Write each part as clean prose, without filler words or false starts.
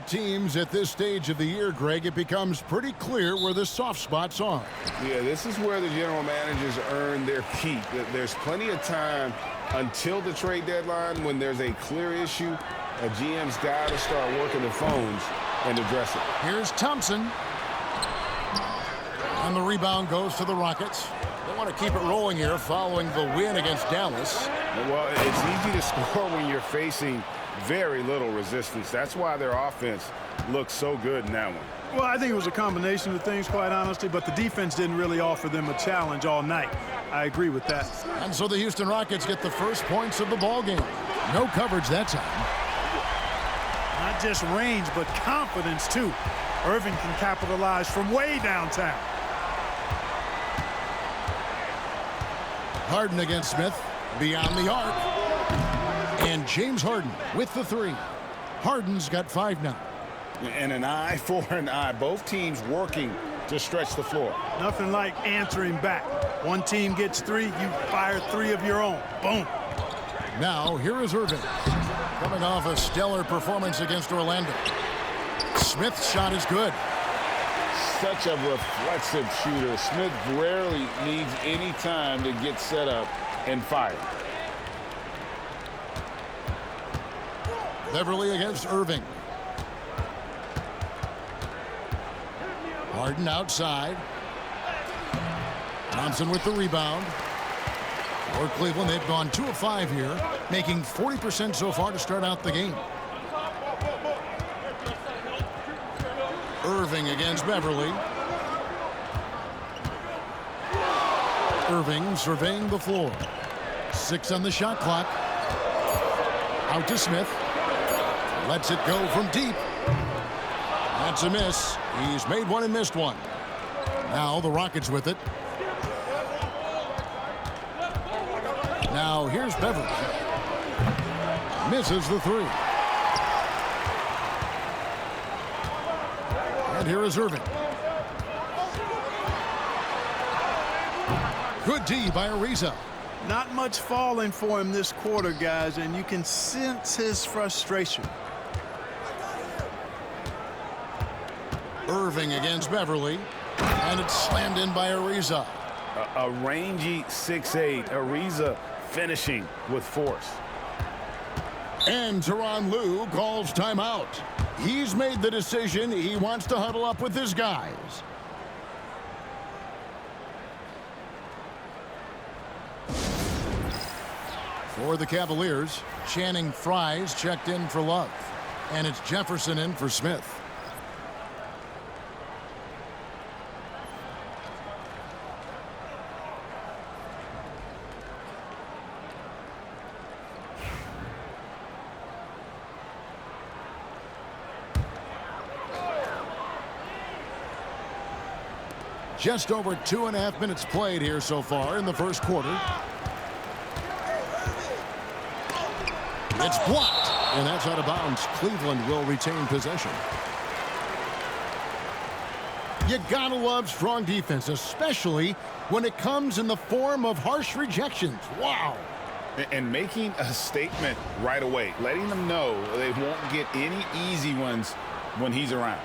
with teams at this stage of the year, Greg, it becomes pretty clear where the soft spots are. Yeah, this is where the general managers earn their keep. There's plenty of time until the trade deadline when there's a clear issue. A GM's got to start working the phones and address it. Here's Thompson. And the rebound goes to the Rockets. They want to keep it rolling here following the win against Dallas. Well, it's easy to score when you're facing very little resistance. That's why their offense looks so good in that one. Well, I think it was a combination of things, quite honestly, but the defense didn't really offer them a challenge all night. I agree with that. And so the Houston Rockets get the first points of the ball game. No coverage that time. Not just range, but confidence, too. Irving can capitalize from way downtown. Harden against Smith, beyond the arc. And James Harden with the three. Harden's got 5 now. And an eye for an eye. Both teams working to stretch the floor. Nothing like answering back. One team gets 3, you fire 3 of your own. Boom. Now, here is Irving. Coming off a stellar performance against Orlando. Smith's shot is good. Such a reflexive shooter. Smith rarely needs any time to get set up and fire. Beverly against Irving. Harden outside. Thompson with the rebound. For Cleveland, they've gone 2 of 5 here, making 40% so far to start out the game. Irving against Beverly. Irving surveying the floor. 6 on the shot clock. Out to Smith. Lets it go from deep. That's a miss. He's made one and missed one. Now the Rockets with it. Now here's Beverly. Misses the 3. And here is Irving. Good D by Ariza. Not much falling for him this quarter, guys, and you can sense his frustration. Irving against Beverly. And it's slammed in by Ariza. A rangy 6'8". Ariza finishing with force. And Tyronn Lue calls timeout. He's made the decision. He wants to huddle up with his guys. For the Cavaliers, Channing Frye's checked in for Love. And it's Jefferson in for Smith. Just over 2.5 minutes played here so far in the first quarter. It's blocked, and that's out of bounds. Cleveland will retain possession. You gotta love strong defense, especially when it comes in the form of harsh rejections. Wow. And making a statement right away, letting them know they won't get any easy ones when he's around.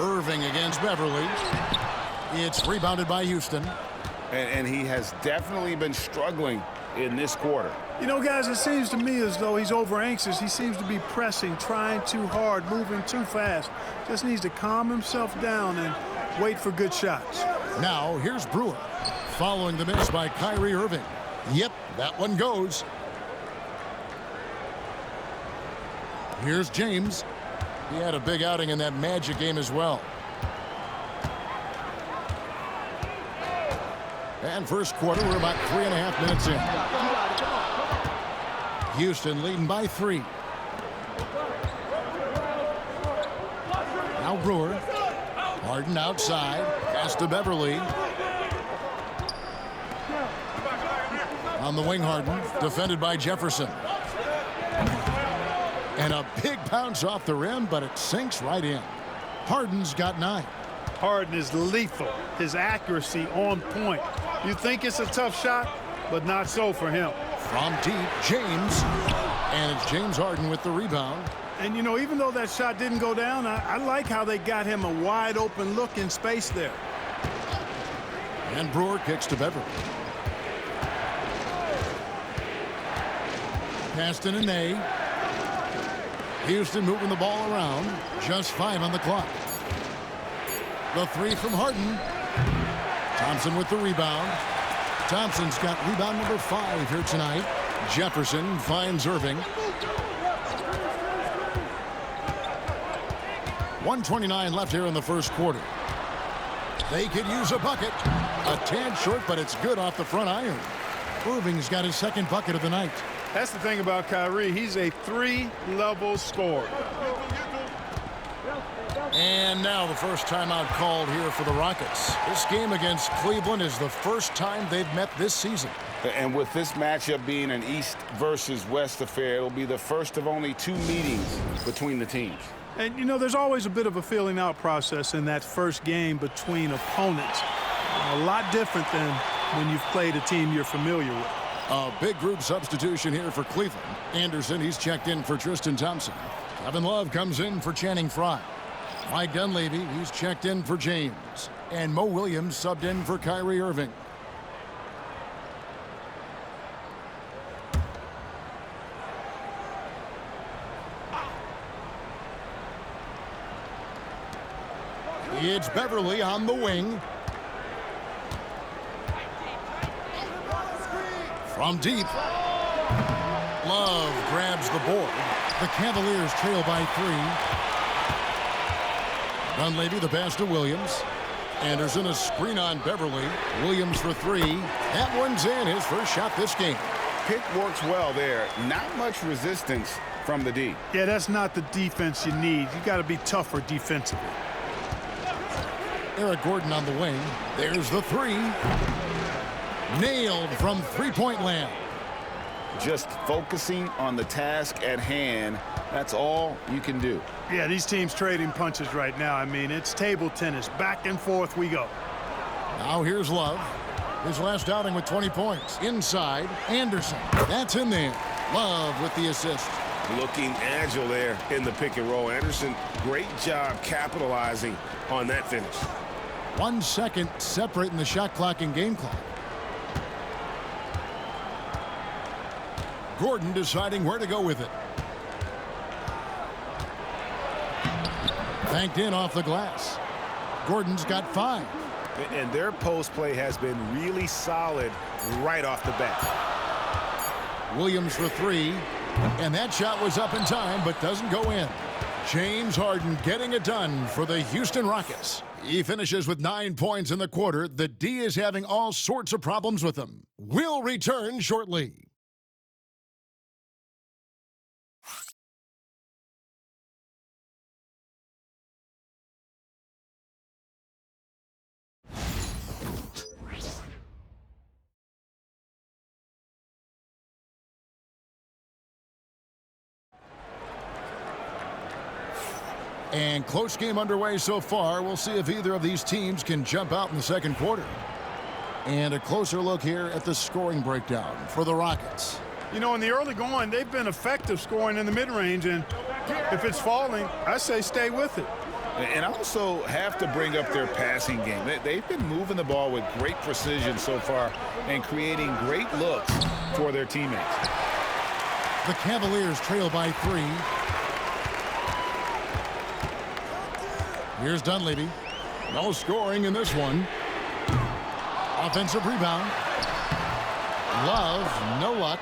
Irving against Beverly. It's rebounded by Houston. And he has definitely been struggling in this quarter. You know, guys, it seems to me as though he's over anxious. He seems to be pressing, trying too hard, moving too fast. Just needs to calm himself down and wait for good shots. Now, here's Brewer. Following the miss by Kyrie Irving. Yep, that one goes. Here's James. He had a big outing in that Magic game as well. And first quarter, we're about 3.5 minutes in. Houston leading by 3. Now Brewer. Harden outside. Pass to Beverly. On the wing, Harden. Defended by Jefferson. And a big bounce off the rim, but it sinks right in. Harden's got 9. Harden is lethal. His accuracy on point. You think it's a tough shot, but not so for him. From deep, James. And it's James Harden with the rebound. And, you know, even though that shot didn't go down, I like how they got him a wide open look in space there. And Brewer kicks to Beverly. Passed in a nay. Houston moving the ball around. Just 5 on the clock. The three from Harden. Thompson with the rebound. Thompson's got rebound number 5 here tonight. Jefferson finds Irving. 1:29 left here in the first quarter. They could use a bucket. A tad short, but it's good off the front iron. Irving's got his second bucket of the night. That's the thing about Kyrie. He's a 3-level scorer. And now the first timeout called here for the Rockets. This game against Cleveland is the first time they've met this season. And with this matchup being an East versus West affair, it'll be the first of only 2 meetings between the teams. And, you know, there's always a bit of a feeling out process in that first game between opponents. A lot different than when you've played a team you're familiar with. A big group substitution here for Cleveland. Anderson, he's checked in for Tristan Thompson. Kevin Love comes in for Channing Frye. Mike Dunleavy, he's checked in for James. And Mo Williams subbed in for Kyrie Irving. It's Beverly on the wing. From deep. Love grabs the board. The Cavaliers trail by 3. Dunleavy the pass to Williams. Anderson a screen on Beverly. Williams for 3. That one's in, his first shot this game. Pick works well there. Not much resistance from the D. Yeah, that's not the defense you need. You got to be tougher defensively. Eric Gordon on the wing. There's the 3. Nailed from three-point land. Just focusing on the task at hand. That's all you can do. Yeah, these teams trading punches right now. I mean, it's table tennis. Back and forth we go. Now here's Love. His last outing with 20 points. Inside, Anderson. That's in there. Love with the assist. Looking agile there in the pick and roll. Anderson, great job capitalizing on that finish. 1 second separating the shot clock and game clock. Gordon deciding where to go with it. Banked in off the glass. Gordon's got 5. And their post play has been really solid right off the bat. Williams for 3. And that shot was up in time, but doesn't go in. James Harden getting it done for the Houston Rockets. He finishes with 9 points in the quarter. The D is having all sorts of problems with him. We'll return shortly. And close game underway so far. We'll see if either of these teams can jump out in the second quarter. And a closer look here at the scoring breakdown for the Rockets. You know, in the early going, they've been effective scoring in the mid-range, and if it's falling, I say stay with it. And I also have to bring up their passing game. They've been moving the ball with great precision so far and creating great looks for their teammates. The Cavaliers trail by 3. Here's Dunleavy. No scoring in this one. Offensive rebound. Love, no luck.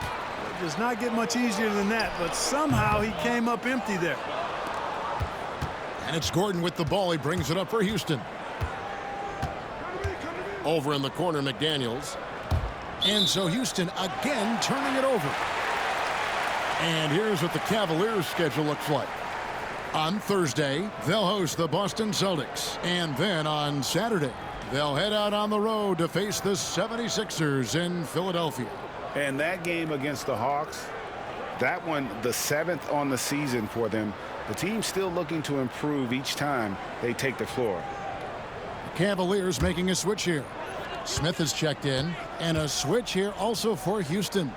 It does not get much easier than that, but somehow he came up empty there. And it's Gordon with the ball. He brings it up for Houston. Over in the corner, McDaniels. And so Houston again turning it over. And here's what the Cavaliers' schedule looks like. On Thursday, they'll host the Boston Celtics. And then on Saturday, they'll head out on the road to face the 76ers in Philadelphia. And that game against the Hawks, that one, the 7th on the season for them. The team's still looking to improve each time they take the floor. Cavaliers making a switch here. Smith is checked in, and a switch here also for Houston.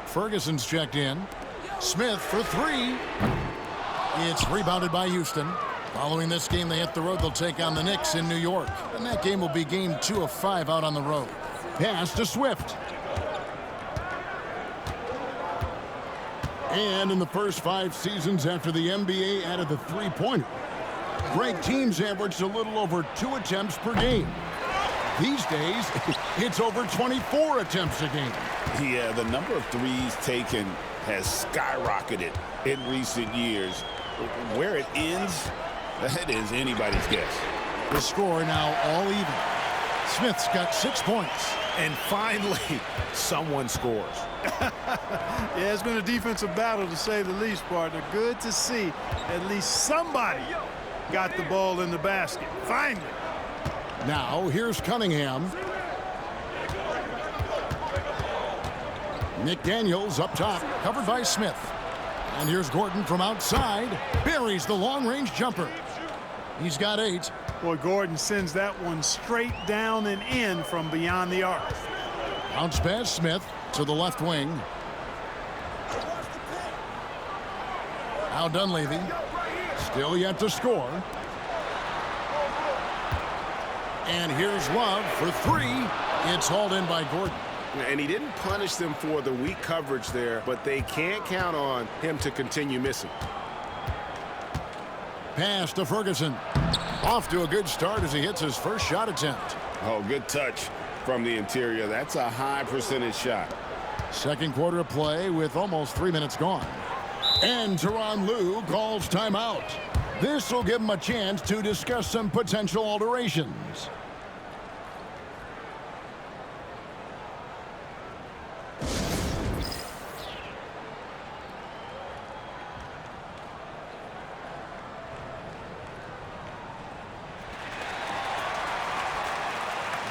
Ferguson's checked in. Smith for three. It's rebounded by Houston. Following this game, they hit the road. They'll take on the Knicks in New York. And that game will be game 2 of 5 out on the road. Pass to Swift. And in the first 5 seasons after the NBA added the three-pointer, ranked teams averaged a little over 2 attempts per game. These days, it's over 24 attempts a game. Yeah, the number of threes taken has skyrocketed in recent years. Where it ends, that is anybody's guess. The score now all even. Smith's got 6 points. And finally, someone scores. Yeah, it's been a defensive battle to say the least, partner. Good to see at least somebody got the ball in the basket. Finally. Now, here's Cunningham. Nick Daniels up top, covered by Smith. And here's Gordon from outside. Buries the long-range jumper. He's got 8. Boy, Gordon sends that one straight down and in from beyond the arc. Bounce pass Smith to the left wing. Now Dunleavy. Still yet to score. And here's Love for 3. It's hauled in by Gordon. And he didn't punish them for the weak coverage there, but they can't count on him to continue missing. Pass to Ferguson. Off to a good start as he hits his first shot attempt. Oh, good touch from the interior. That's a high percentage shot. Second quarter of play with almost 3 minutes gone. And Tyronn Lue calls timeout. This will give him a chance to discuss some potential alterations.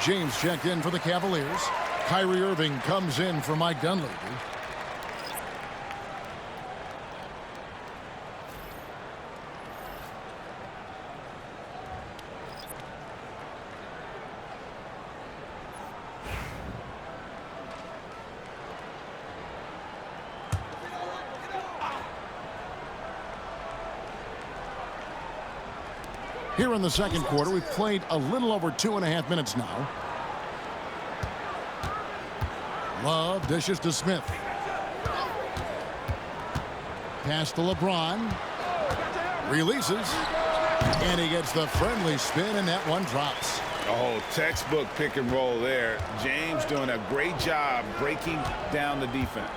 James checked in for the Cavaliers. Kyrie Irving comes in for Mike Dunleavy. Here in the second quarter, we've played a little over 2.5 minutes now. Love dishes to Smith. Pass to LeBron. Releases. And he gets the friendly spin, and that one drops. Oh, textbook pick and roll there. James doing a great job breaking down the defense.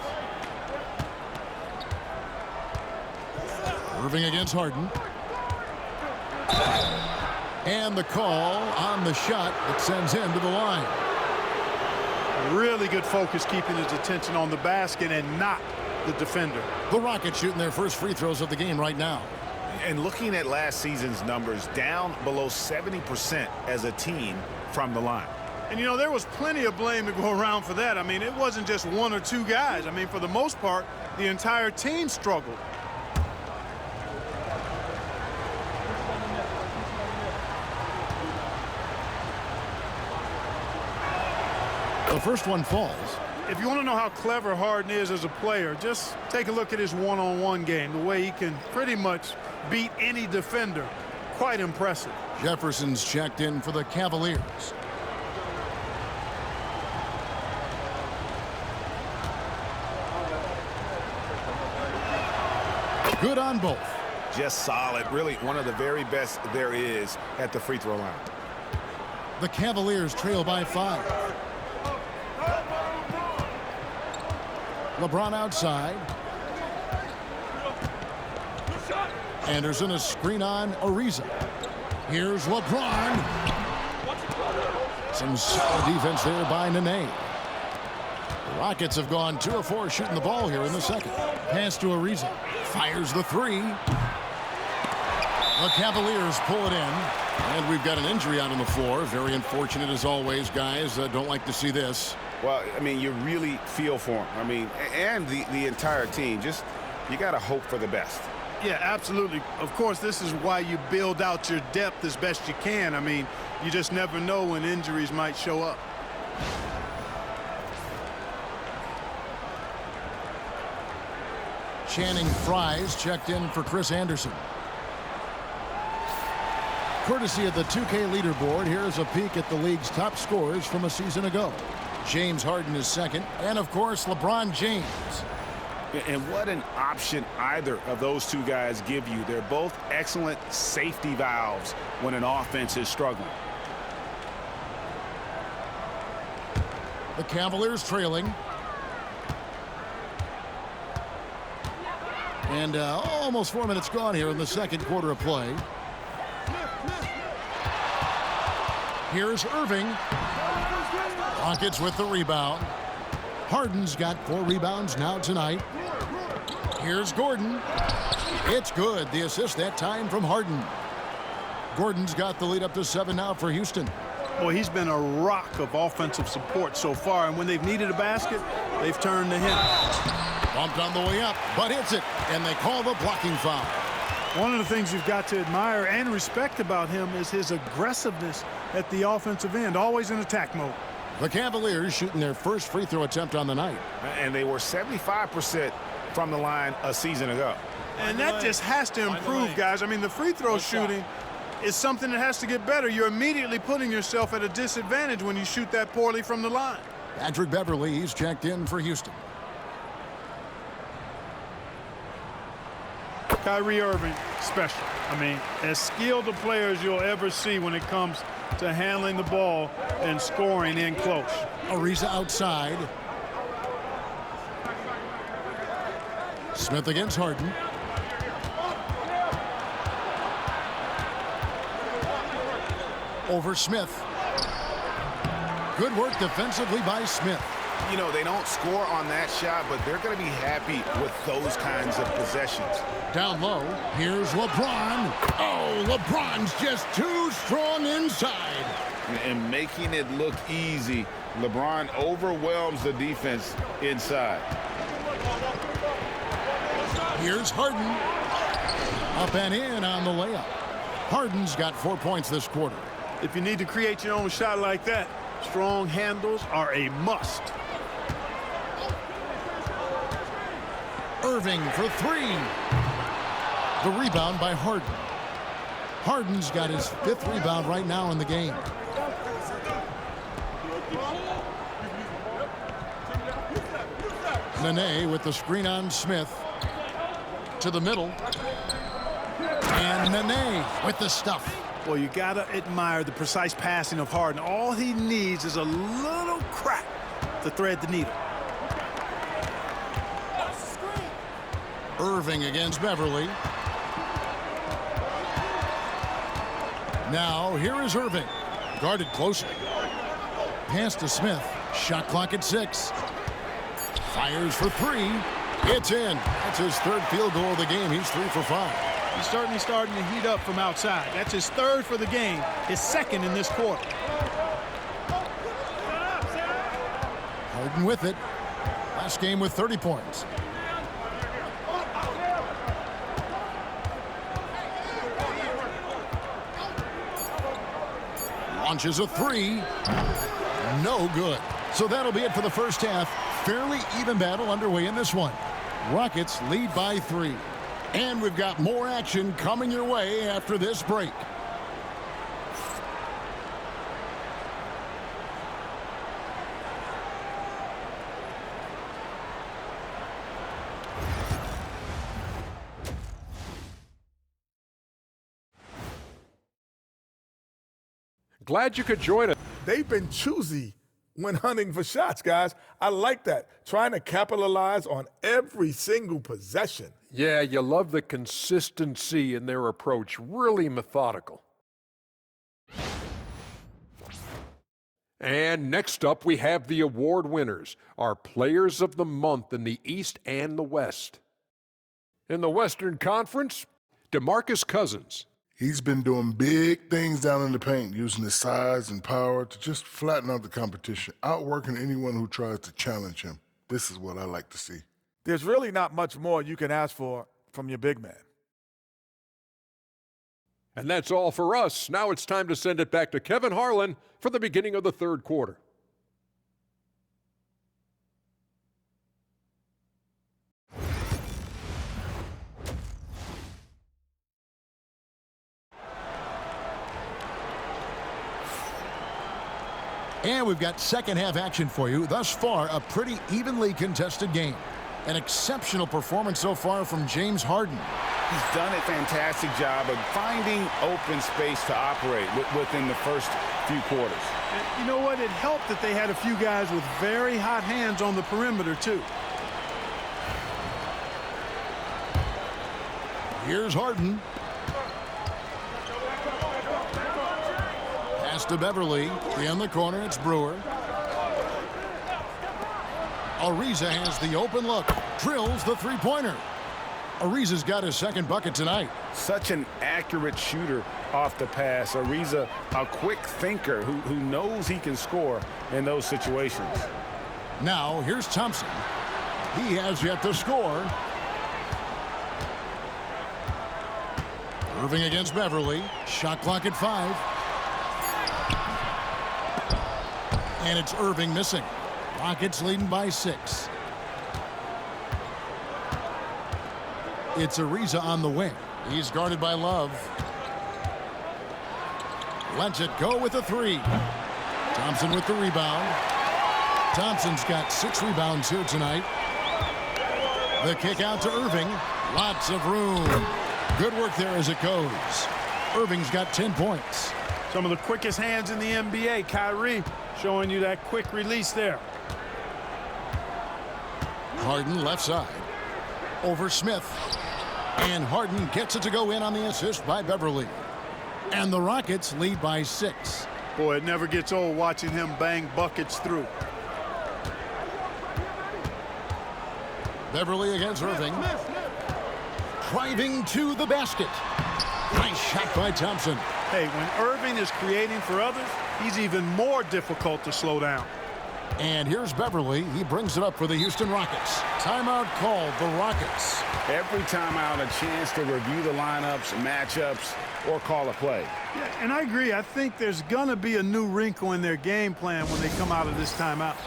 Irving against Harden. And the call on the shot that sends him to the line. Really good focus keeping his attention on the basket and not the defender. The Rockets shooting their first free throws of the game right now. And looking at last season's numbers, down below 70% as a team from the line. And, you know, there was plenty of blame to go around for that. I mean, it wasn't just 1 or 2 guys. I mean, for the most part, the entire team struggled. The first one falls. If you want to know how clever Harden is as a player, just take a look at his one-on-one game, the way he can pretty much beat any defender. Quite impressive. Jefferson's checked in for the Cavaliers. Good on both. Just solid. Really one of the very best there is at the free throw line. The Cavaliers trail by 5. LeBron outside. Anderson a screen on Ariza. Here's LeBron. Some solid defense there by Nene. The Rockets have gone 2 of 4 shooting the ball here in the second. Pass to Ariza. Fires the 3. The Cavaliers pull it in. And we've got an injury out on the floor. Very unfortunate as always, guys. Don't like to see this. Well, I mean, you really feel for him. I mean, and the entire team. Just, you got to hope for the best. Yeah, absolutely. Of course, this is why you build out your depth as best you can. I mean, you just never know when injuries might show up. Channing Fries checked in for Chris Anderson. Courtesy of the 2K leaderboard, here's a peek at the league's top scorers from a season ago. James Harden is second, and of course, LeBron James. And what an option either of those two guys give you. They're both excellent safety valves when an offense is struggling. The Cavaliers trailing. And almost 4 minutes gone here in the second quarter of play. Here's Irving. Rockets with the rebound. Harden's got 4 rebounds now tonight. Here's Gordon. It's good. The assist that time from Harden. Gordon's got the lead up to 7 now for Houston. Boy, he's been a rock of offensive support so far, and when they've needed a basket, they've turned to him. Bumped on the way up, but hits it, and they call the blocking foul. One of the things you've got to admire and respect about him is his aggressiveness at the offensive end, always in attack mode. The Cavaliers shooting their first free throw attempt on the night. And they were 75% from the line a season ago. And that just has to improve, guys. I mean, the free throw shooting is something that has to get better. You're immediately putting yourself at a disadvantage when you shoot that poorly from the line. Patrick Beverley, he's checked in for Houston. Kyrie Irving, special. I mean, as skilled a player as you'll ever see when it comes to handling the ball and scoring in close. Ariza outside. Smith against Harden. Over Smith. Good work defensively by Smith. You know, they don't score on that shot, but they're going to be happy with those kinds of possessions. Down low, here's LeBron. Oh, LeBron's just too strong inside. And making it look easy, LeBron overwhelms the defense inside. Here's Harden. Up and in on the layup. Harden's got 4 points this quarter. If you need to create your own shot like that, strong handles are a must. Irving for 3. The rebound by Harden. Harden's got his 5th rebound right now in the game. Nene with the screen on Smith. To the middle. And Nene with the stuff. Well, you got to admire the precise passing of Harden. All he needs is a little crack to thread the needle. Irving against Beverley. Now, here is Irving. Guarded closely. Pass to Smith. Shot clock at 6. Fires for 3. It's in. That's his 3rd field goal of the game. He's 3 for 5. He's certainly starting to heat up from outside. That's his 3rd for the game, his 2nd in this quarter. Harden with it. Last game with 30 points. Launches a 3. No good. So that'll be it for the first half. Fairly even battle underway in this one. Rockets lead by 3. And we've got more action coming your way after this break. Glad you could join us. They've been choosy when hunting for shots, guys. I like that. Trying to capitalize on every single possession. Yeah, you love the consistency in their approach. Really methodical. And next up, we have the award winners, our players of the month in the East and the West. In the Western Conference, DeMarcus Cousins. He's been doing big things down in the paint, using his size and power to just flatten out the competition, outworking anyone who tries to challenge him. This is what I like to see. There's really not much more you can ask for from your big man. And that's all for us. Now it's time to send it back to Kevin Harlan for the beginning of the third quarter. And we've got second half action for you. Thus far, a pretty evenly contested game. An exceptional performance so far from James Harden. He's done a fantastic job of finding open space to operate within the first few quarters. And you know what? It helped that they had a few guys with very hot hands on the perimeter, too. Here's Harden. Pass to Beverly. In the corner, it's Brewer. Ariza has the open look. Drills the three-pointer. Ariza's got his second bucket tonight. Such an accurate shooter off the pass. Ariza, a quick thinker who knows he can score in those situations. Now, here's Thompson. He has yet to score. Irving against Beverly. Shot clock at 5. And it's Irving missing. Rockets leading by 6. It's Ariza on the wing. He's guarded by Love. Lets it go with a 3. Thompson with the rebound. Thompson's got 6 rebounds here tonight. The kick out to Irving. Lots of room. Good work there as it goes. Irving's got 10 points. Some of the quickest hands in the NBA. Kyrie showing you that quick release there. Harden left side. Over Smith. And Harden gets it to go in on the assist by Beverly. And the Rockets lead by 6. Boy, it never gets old watching him bang buckets through. Beverly against Irving. Driving to the basket. Nice shot by Thompson. Hey, when Irving is creating for others, he's even more difficult to slow down. And here's Beverly. He brings it up for the Houston Rockets. Timeout called the Rockets. Every timeout, a chance to review the lineups, matchups, or call a play. Yeah, and I agree. I think there's going to be a new wrinkle in their game plan when they come out of this timeout.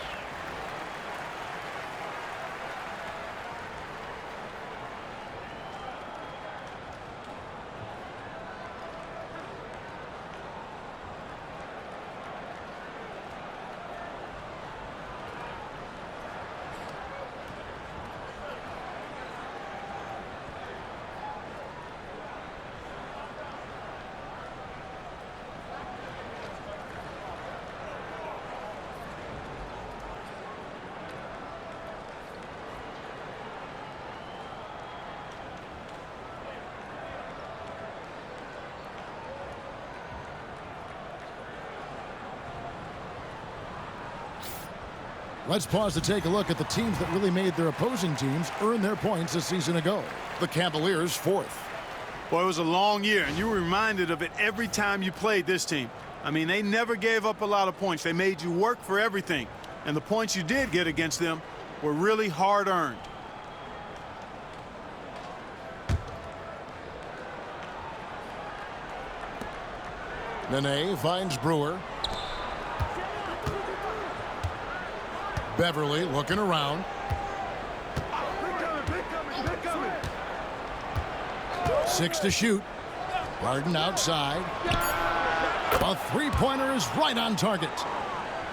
Let's pause to take a look at the teams that really made their opposing teams earn their points a season ago. The Cavaliers, 4th. Boy, it was a long year, and you were reminded of it every time you played this team. I mean, they never gave up a lot of points. They made you work for everything. And the points you did get against them were really hard-earned. Nene finds Brewer. Beverly looking around. Six to shoot. Harden outside. A three-pointer is right on target.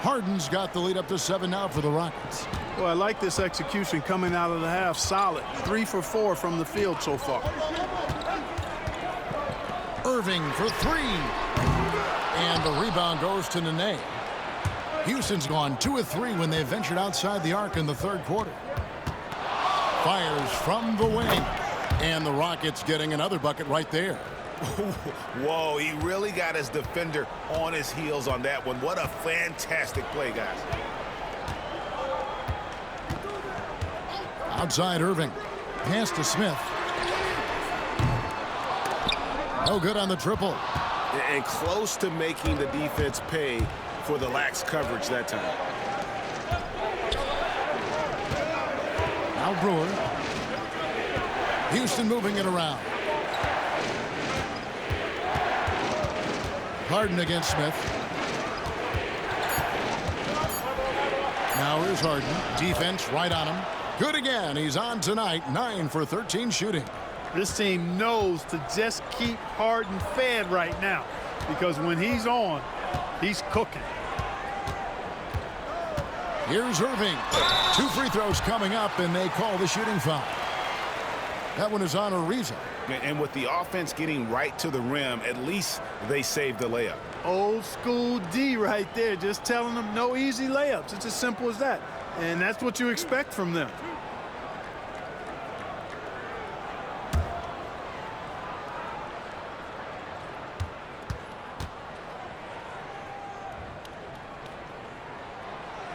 Harden's got the lead up to 7 now for the Rockets. Well, I like this execution coming out of the half. Solid. 3 for 4 from the field so far. Irving for 3. And the rebound goes to Nene. Houston's gone 2 of 3 when they ventured outside the arc in the third quarter. Fires from the wing. And the Rockets getting another bucket right there. Whoa, he really got his defender on his heels on that one. What a fantastic play, guys. Outside Irving. Pass to Smith. No good on the triple. And close to making the defense pay for the lax coverage that time. Now Brewer. Houston moving it around. Harden against Smith. Now here's Harden. Defense right on him. Good again. He's on tonight. 9 for 13 shooting. This team knows to just keep Harden fed right now, because when he's on, he's cooking. Here's Irving. 2 free throws coming up, and they call the shooting foul. That one is on Ariza. And with the offense getting right to the rim, at least they saved the layup. Old school D right there, just telling them no easy layups. It's as simple as that. And that's what you expect from them.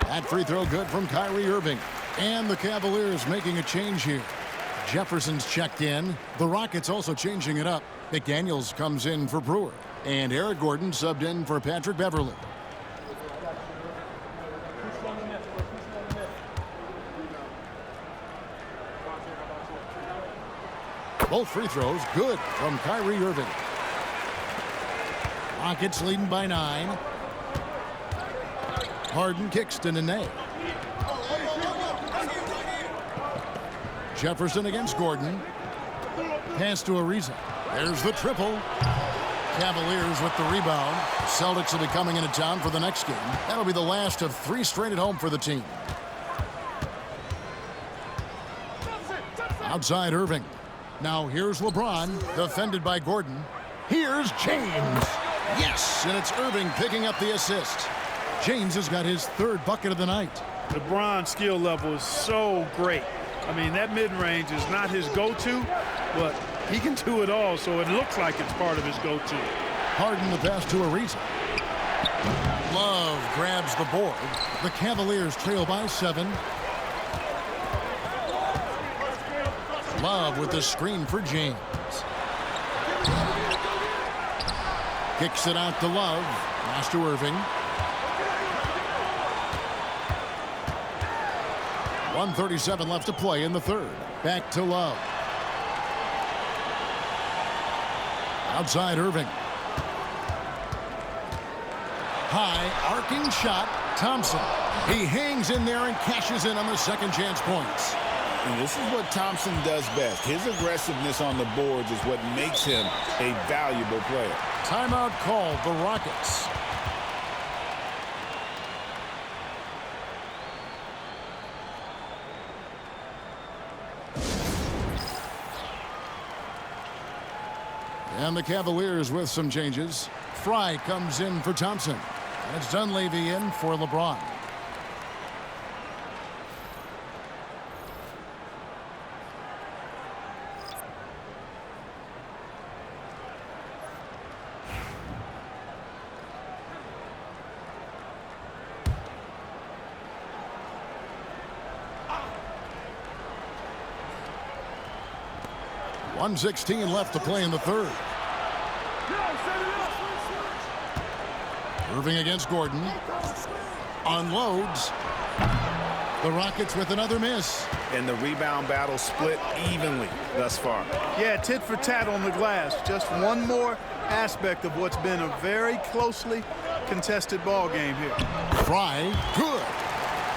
That free throw good from Kyrie Irving. And the Cavaliers making a change here. Jefferson's checked in. The Rockets also changing it up. McDaniels comes in for Brewer. And Eric Gordon subbed in for Patrick Beverly. Both free throws good from Kyrie Irving. Rockets leading by 9. Harden kicks to Nene. Jefferson against Gordon. Pass to Ariza. There's the triple. Cavaliers with the rebound. Celtics will be coming into town for the next game. That'll be the last of 3 straight at home for the team. Outside Irving. Now here's LeBron, defended by Gordon. Here's James. Yes, and it's Irving picking up the assist. James has got his 3rd bucket of the night. LeBron's skill level is so great. I mean, that mid-range is not his go-to, but he can do it all, so it looks like it's part of his go-to. Harden the pass to Ariza. Love grabs the board. The Cavaliers trail by 7. Love with the screen for James. Kicks it out to Love. Pass to Irving. 1:37 left to play in the 3rd. Back to Love. Outside Irving. High arcing shot. Thompson. He hangs in there and cashes in on the second chance points. And this is what Thompson does best. His aggressiveness on the boards is what makes him a valuable player. Timeout called the Rockets. And the Cavaliers with some changes. Fry comes in for Thompson. And it's Dunleavy in for LeBron. .116 left to play in the 3rd. Irving against Gordon. Unloads. The Rockets with another miss. And the rebound battle split evenly thus far. Yeah, tit for tat on the glass. Just one more aspect of what's been a very closely contested ball game here. Fry, good.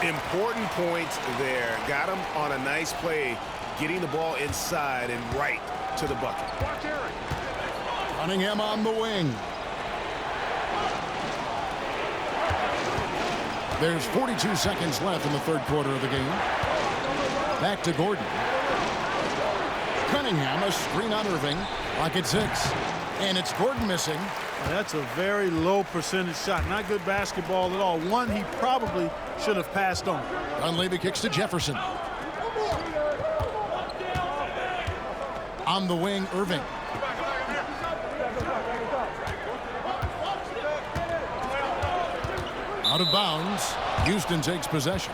Important points there. Got him on a nice play, getting the ball inside and right to the bucket. Cunningham on the wing. There's 42 seconds left in the 3rd quarter of the game. Back to Gordon. Cunningham, a screen on Irving. Rocket 6. And it's Gordon missing. That's a very low percentage shot. Not good basketball at all. One he probably should have passed on. Dunleavy kicks to Jefferson. On the wing, Irving. Out of bounds. Houston takes possession.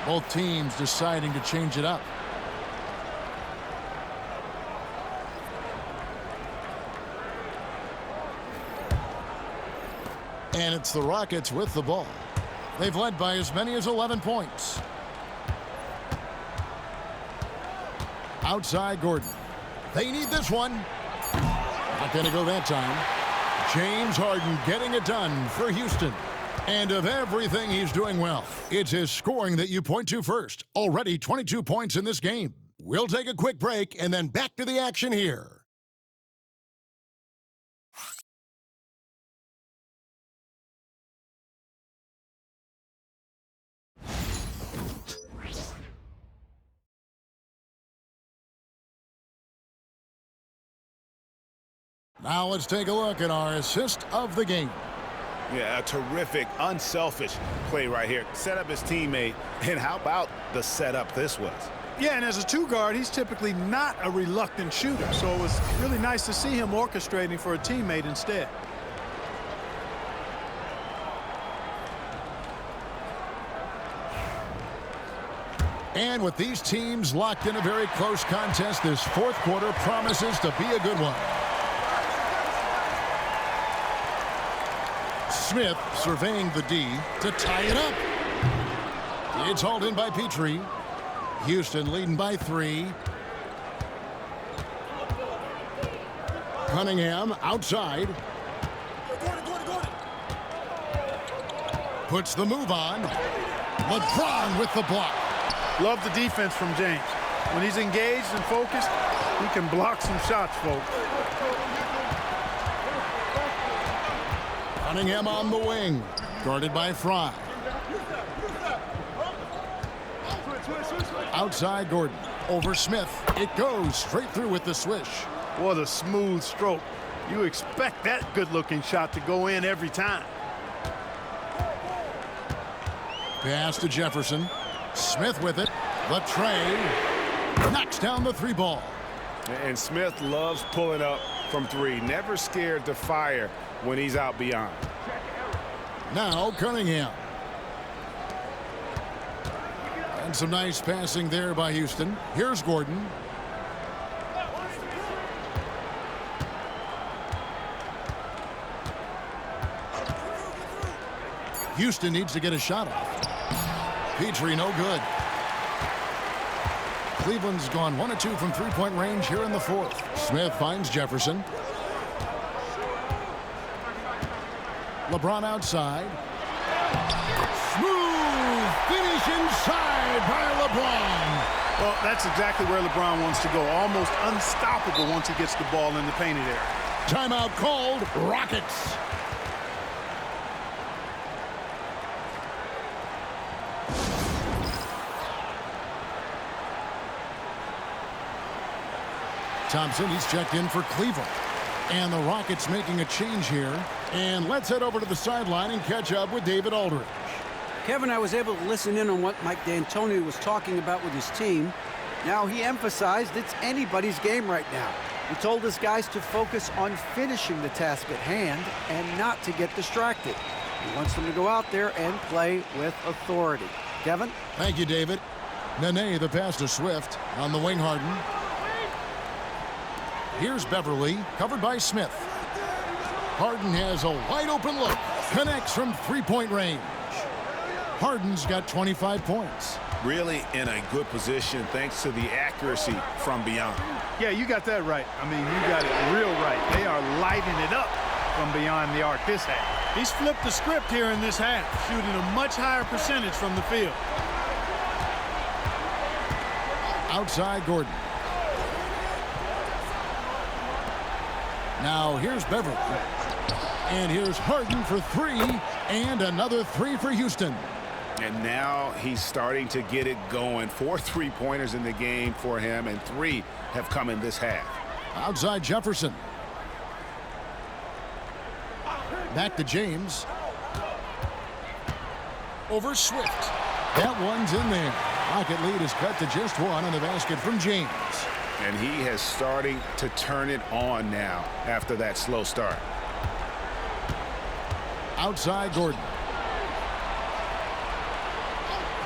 Both teams deciding to change it up. And it's the Rockets with the ball. They've led by as many as 11 points. Outside Gordon. They need this one. Not going to go that time. James Harden getting it done for Houston. And of everything he's doing well, it's his scoring that you point to first. Already 22 points in this game. We'll take a quick break and then back to the action here. Now let's take a look at our assist of the game. Yeah, a terrific, unselfish play right here. Set up his teammate, and how about the setup this was? Yeah, and as a two-guard, he's typically not a reluctant shooter, so it was really nice to see him orchestrating for a teammate instead. And with these teams locked in a very close contest, this fourth quarter promises to be a good one. Smith surveying the D to tie it up. It's hauled in by Petrie. Houston leading by 3. Cunningham outside. Puts the move on. LeBron with the block. Love the defense from James. When he's engaged and focused, he can block some shots, folks. Cunningham on the wing, guarded by Fry. Outside Gordon, over Smith. It goes straight through with the swish. What a smooth stroke. You expect that good-looking shot to go in every time. Pass to Jefferson. Smith with it. The tray. Knocks down the 3 ball. And Smith loves pulling up from 3. Never scared to fire when he's out beyond. Now Cunningham. And some nice passing there by Houston. Here's Gordon. Houston needs to get a shot off. Petrie no good. Cleveland's gone 1 of 2 from three-point range here in the fourth. Smith finds Jefferson. LeBron outside. Smooth finish inside by LeBron. Well, that's exactly where LeBron wants to go. Almost unstoppable once he gets the ball in the painted area. Timeout called. Rockets. Thompson, he's checked in for Cleveland. And the Rockets making a change here. And let's head over to the sideline and catch up with David Aldridge. Kevin, I was able to listen in on what Mike D'Antoni was talking about with his team. Now, he emphasized it's anybody's game right now. He told his guys to focus on finishing the task at hand and not to get distracted. He wants them to go out there and play with authority. Kevin? Thank you, David. Nene, the pass to Swift. On the wing, Harden. Here's Beverly, covered by Smith. Harden has a wide-open look. Connects from three-point range. Harden's got 25 points. Really in a good position thanks to the accuracy from beyond. Yeah, you got that right. I mean, you got it real right. They are lighting it up from beyond the arc this half. He's flipped the script here in this half, shooting a much higher percentage from the field. Outside Gordon. Now here's Beverly. And here's Harden for 3. And another 3 for Houston. And now he's starting to get it going. 4 3-pointers in the game for him, and 3 have come in this half. Outside Jefferson. Back to James. Over Swift. That one's in there. Rocket lead is cut to just 1 on the basket from James. And he has starting to turn it on now after that slow start. Outside Gordon.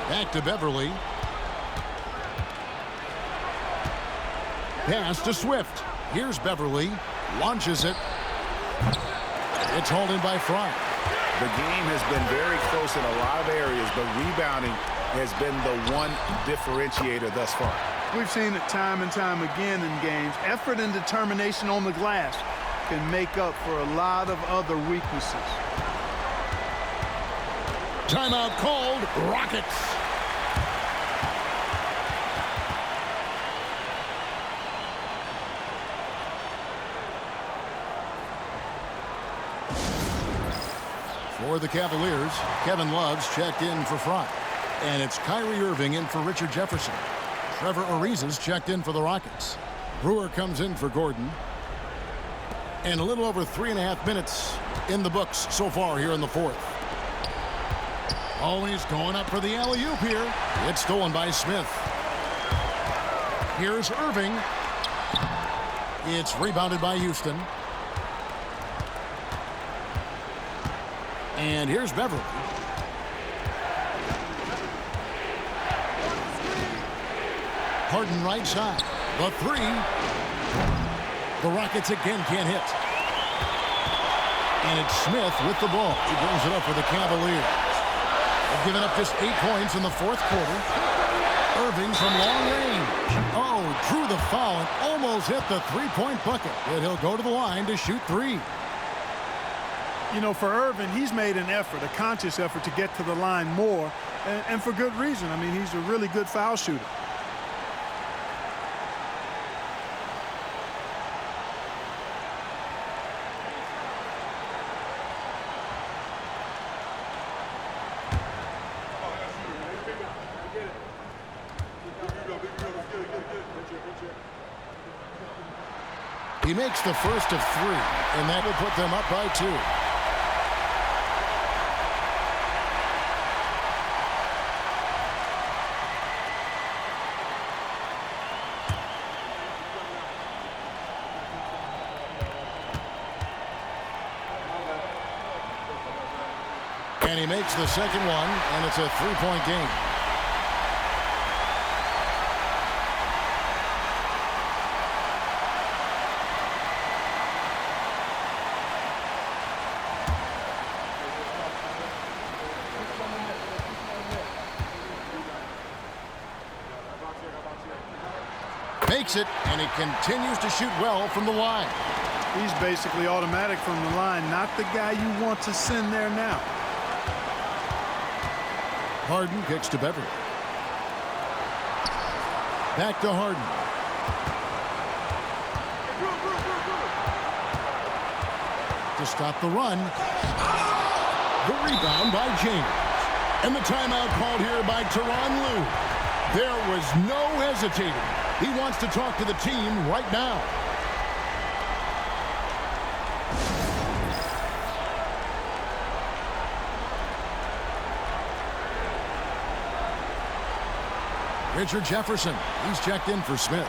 Back to Beverly. Pass to Swift. Here's Beverly. Launches it. It's hauled in by Fry. The game has been very close in a lot of areas, but rebounding has been the one differentiator thus far. We've seen it time and time again in games. Effort and determination on the glass. can make up for a lot of other weaknesses. Timeout called. Rockets. For the Cavaliers, Kevin Love's checked in for Front. And it's Kyrie Irving in for Richard Jefferson. Trevor Ariza's checked in for the Rockets. Brewer comes in for Gordon. And a little over 3.5 minutes in the books so far here in the fourth. Always going up for the alley-oop here. It's stolen by Smith. Here's Irving. It's rebounded by Houston. And here's Beverly. Harden right side. The three. The Rockets again can't hit. And it's Smith with the ball. He brings it up for the Cavaliers. They've given up just 8 points in the fourth quarter. Irving from long range. Oh, drew the foul and almost hit the three-point bucket. But he'll go to the line to shoot 3. You know, for Irving, he's made an effort, a conscious effort to get to the line more, and for good reason. I mean, he's a really good foul shooter. He makes the first of 3, and that will put them up by 2. And he makes the second one, and it's a 3-point game. Makes it, and he continues to shoot well from the line. He's basically automatic from the line, not the guy you want to send there now. Harden kicks to Beverly. Back to Harden. To stop the run. The rebound by James. And the timeout called here by Tyronn Lue. There was no hesitating. He wants to talk to the team right now. Richard Jefferson, he's checked in for Smith.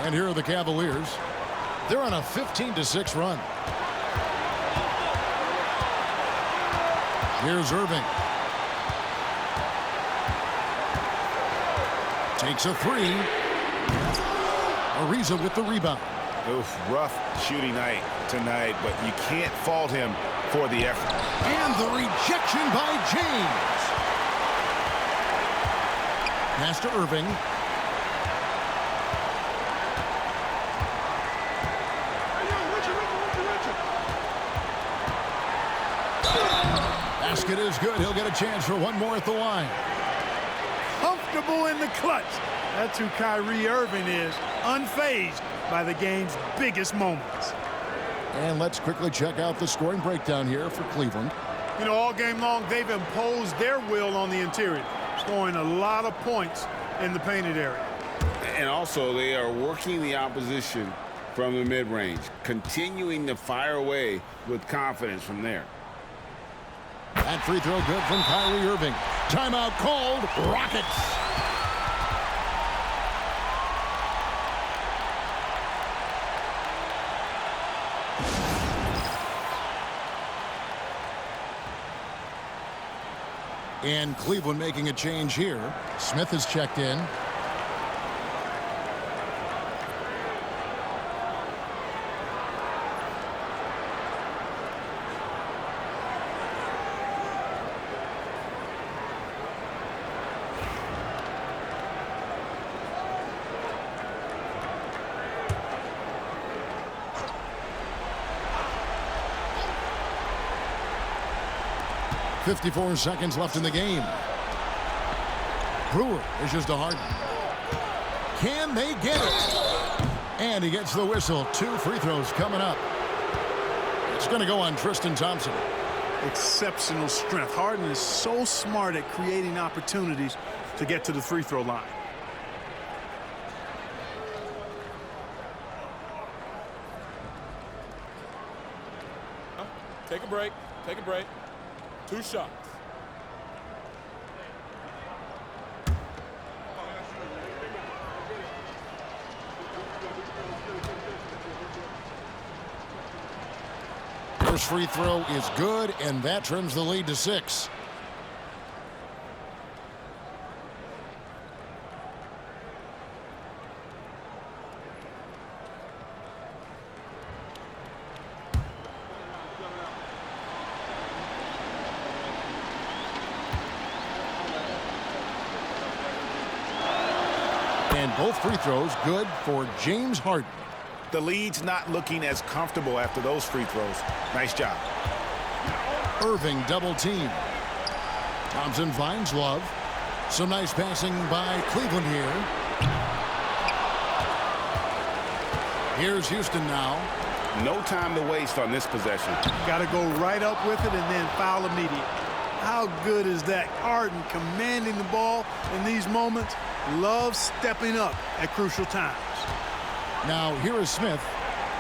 And here are the Cavaliers. They're on a 15-6 run. Here's Irving. Takes a 3. Ariza with the rebound. Oof, rough shooting night tonight, but you can't fault him for the effort. And the rejection by James. Pass to Irving. Basket is good. He'll get a chance for one more at the line. Comfortable in the clutch. That's who Kyrie Irving is, unfazed by the game's biggest moments. And let's quickly check out the scoring breakdown here for Cleveland. You know, all game long, they've imposed their will on the interior, scoring a lot of points in the painted area. And also, they are working the opposition from the mid-range, continuing to fire away with confidence from there. That free throw good from Kyrie Irving. Timeout called. Rockets. And Cleveland making a change here. Smith is checked in. 54 seconds left in the game. Brewer issues to Harden. Can they get it? And he gets the whistle. 2 free throws coming up. It's going to go on Tristan Thompson. Exceptional strength. Harden is so smart at creating opportunities to get to the free throw line. Take a break. Take a break. 2 shots. First free throw is good, and that trims the lead to 6. And both free throws good for James Harden. The lead's not looking as comfortable after those free throws. Nice job. Irving double team. Thompson finds Love. Some nice passing by Cleveland here. Here's Houston now. No time to waste on this possession. Got to go right up with it and then foul immediate. How good is that? Harden commanding the ball in these moments. Love stepping up at crucial times. Now here is Smith.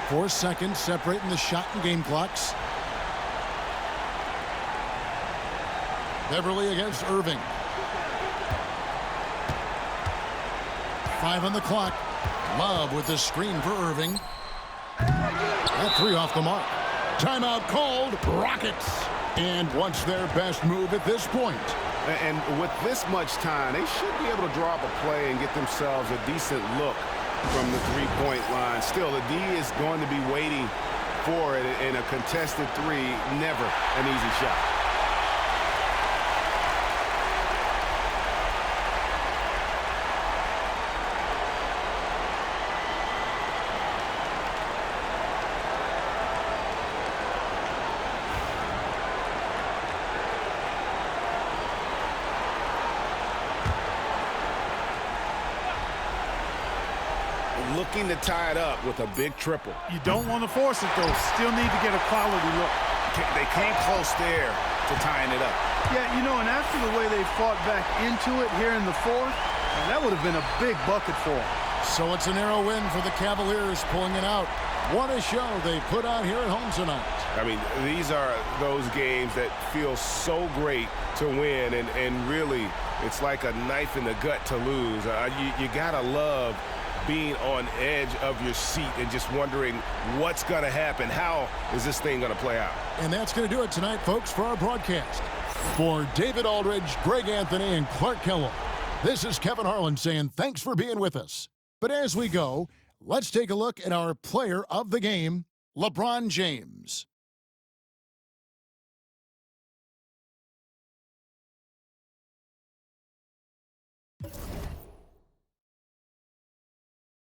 4 seconds separating the shot and game clocks. Beverly against Irving. 5 on the clock. Love with the screen for Irving. That 3 off the mark. Timeout called. Rockets. And what's their best move at this point? And with this much time, they should be able to draw up a play and get themselves a decent look from the three-point line. Still, the D is going to be waiting for it, in a contested 3, never an easy shot. Looking to tie it up with a big triple. You don't want to force it, though. Still need to get a quality look. They came close there to tying it up. Yeah, you know, and after the way they fought back into it here in the 4th, that would have been a big bucket for them. So it's a narrow win for the Cavaliers, pulling it out. What a show they put on here at home tonight. I mean, these are those games that feel so great to win, and really, it's like a knife in the gut to lose. You gotta love being on edge of your seat and just wondering what's going to happen. How is this thing going to play out? And that's going to do it tonight, folks, for our broadcast. For David Aldridge, Greg Anthony, and Clark Kellogg, this is Kevin Harlan saying thanks for being with us. But as we go, let's take a look at our player of the game, LeBron James.